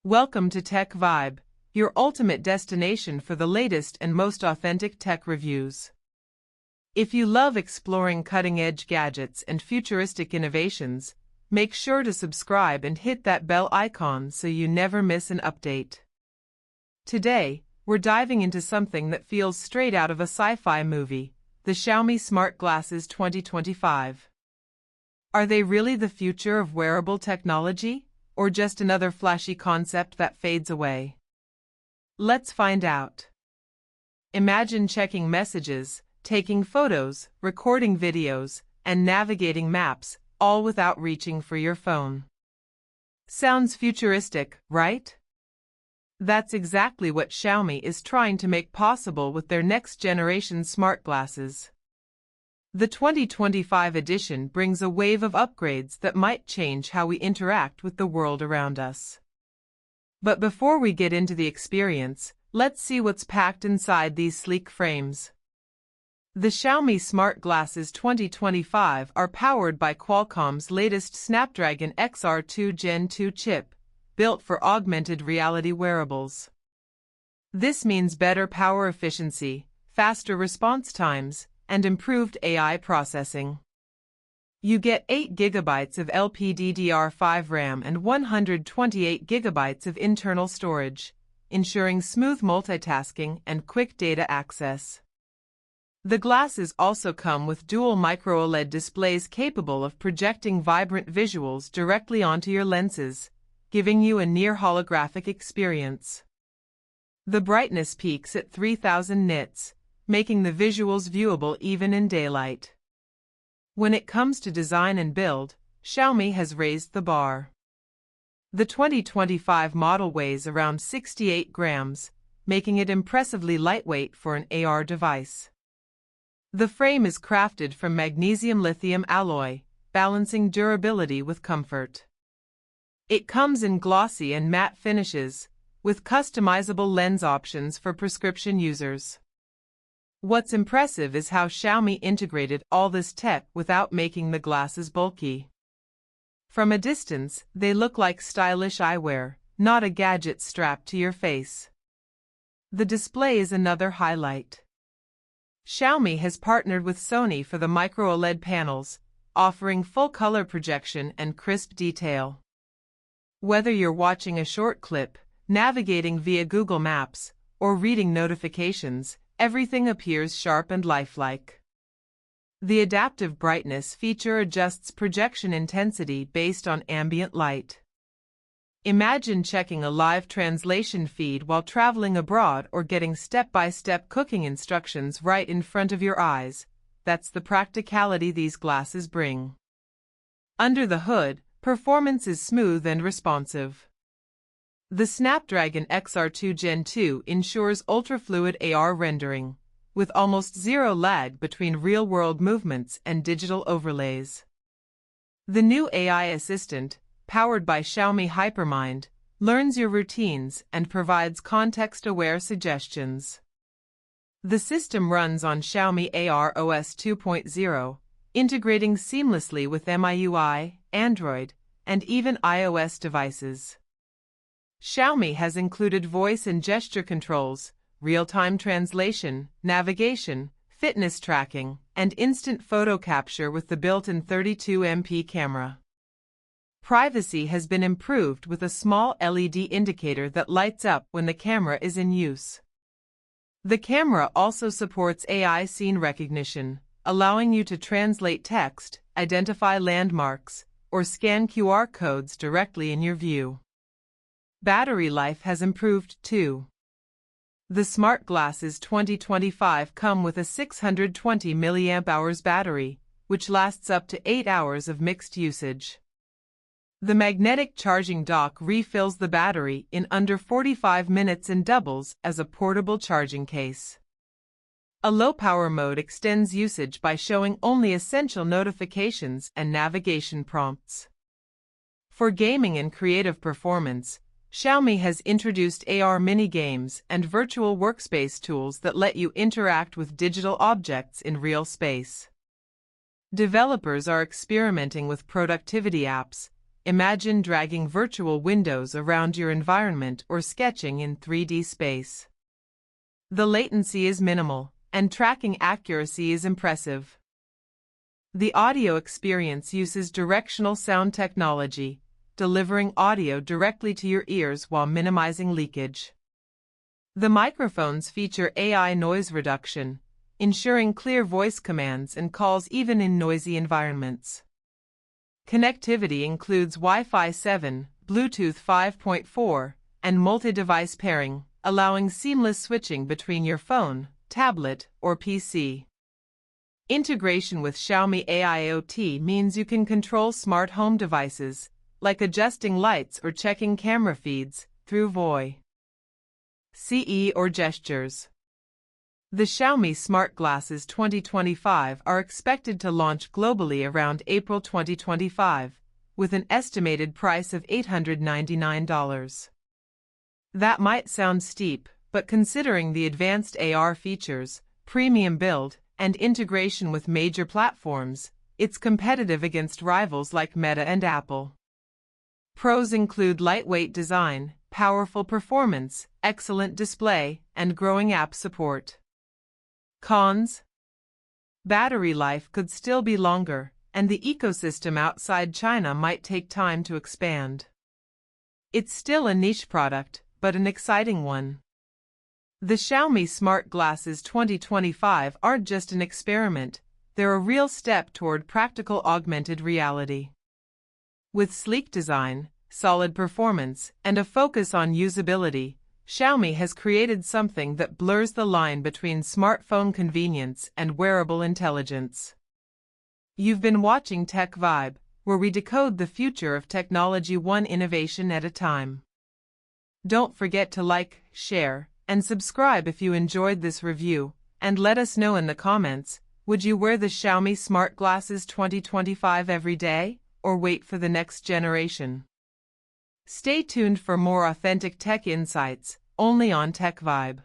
Welcome to Tech Vibe, your ultimate destination for the latest and most authentic tech reviews. If you love exploring cutting-edge gadgets and futuristic innovations, make sure to subscribe and hit that bell icon so you never miss an update. Today, we're diving into something that feels straight out of a sci-fi movie, the Xiaomi Smart Glasses 2025. Are they really the future of wearable technology, or just another flashy concept that fades away? Let's find out. Imagine checking messages, taking photos, recording videos, and navigating maps, all without reaching for your phone. Sounds futuristic, right? That's exactly what Xiaomi is trying to make possible with their next-generation smart glasses. The 2025 edition brings a wave of upgrades that might change how we interact with the world around us. But before we get into the experience, let's see what's packed inside these sleek frames. The Xiaomi Smart Glasses 2025 are powered by Qualcomm's latest Snapdragon XR2 Gen 2 chip, built for augmented reality wearables. This means better power efficiency, faster response times, and improved AI processing. You get 8 GB of LPDDR5 RAM and 128 GB of internal storage, ensuring smooth multitasking and quick data access. The glasses also come with dual micro-OLED displays capable of projecting vibrant visuals directly onto your lenses, giving you a near-holographic experience. The brightness peaks at 3000 nits, making the visuals viewable even in daylight. When it comes to design and build, Xiaomi has raised the bar. The 2025 model weighs around 68 grams, making it impressively lightweight for an AR device. The frame is crafted from magnesium-lithium alloy, balancing durability with comfort. It comes in glossy and matte finishes, with customizable lens options for prescription users. What's impressive is how Xiaomi integrated all this tech without making the glasses bulky. From a distance, they look like stylish eyewear, not a gadget strapped to your face. The display is another highlight. Xiaomi has partnered with Sony for the micro-OLED panels, offering full color projection and crisp detail. Whether you're watching a short clip, navigating via Google Maps, or reading notifications, everything appears sharp and lifelike. The adaptive brightness feature adjusts projection intensity based on ambient light. Imagine checking a live translation feed while traveling abroad or getting step-by-step cooking instructions right in front of your eyes. That's the practicality these glasses bring. Under the hood, performance is smooth and responsive. The Snapdragon XR2 Gen 2 ensures ultra-fluid AR rendering, with almost zero lag between real-world movements and digital overlays. The new AI assistant, powered by Xiaomi HyperMind, learns your routines and provides context-aware suggestions. The system runs on Xiaomi AR OS 2.0, integrating seamlessly with MIUI, Android, and even iOS devices. Xiaomi has included voice and gesture controls, real-time translation, navigation, fitness tracking, and instant photo capture with the built-in 32MP camera. Privacy has been improved with a small LED indicator that lights up when the camera is in use. The camera also supports AI scene recognition, allowing you to translate text, identify landmarks, or scan QR codes directly in your view. Battery life has improved too. The Smart Glasses 2025 come with a 620 mAh battery, which lasts up to 8 hours of mixed usage. The magnetic charging dock refills the battery in under 45 minutes and doubles as a portable charging case. A low-power mode extends usage by showing only essential notifications and navigation prompts. For gaming and creative performance, Xiaomi has introduced AR mini-games and virtual workspace tools that let you interact with digital objects in real space. Developers are experimenting with productivity apps, Imagine dragging virtual windows around your environment or sketching in 3D space. The latency is minimal, and tracking accuracy is impressive. The audio experience uses directional sound technology, delivering audio directly to your ears while minimizing leakage. The microphones feature AI noise reduction, ensuring clear voice commands and calls even in noisy environments. Connectivity includes Wi-Fi 7, Bluetooth 5.4, and multi-device pairing, allowing seamless switching between your phone, tablet, or PC. Integration with Xiaomi AIoT means you can control smart home devices, like adjusting lights or checking camera feeds, through voice, CE or gestures. The Xiaomi Smart Glasses 2025 are expected to launch globally around April 2025, with an estimated price of $899. That might sound steep, but considering the advanced AR features, premium build, and integration with major platforms, it's competitive against rivals like Meta and Apple. Pros include lightweight design, powerful performance, excellent display, and growing app support. Cons: battery life could still be longer, and the ecosystem outside China might take time to expand. It's still a niche product, but an exciting one. The Xiaomi Smart Glasses 2025 aren't just an experiment, they're a real step toward practical augmented reality. With sleek design, solid performance, and a focus on usability, Xiaomi has created something that blurs the line between smartphone convenience and wearable intelligence. You've been watching Tech Vibe, where we decode the future of technology one innovation at a time. Don't forget to like, share, and subscribe if you enjoyed this review, and let us know in the comments, would you wear the Xiaomi Smart Glasses 2025 every day, or wait for the next generation? Stay tuned for more authentic tech insights, only on Tech Vibe.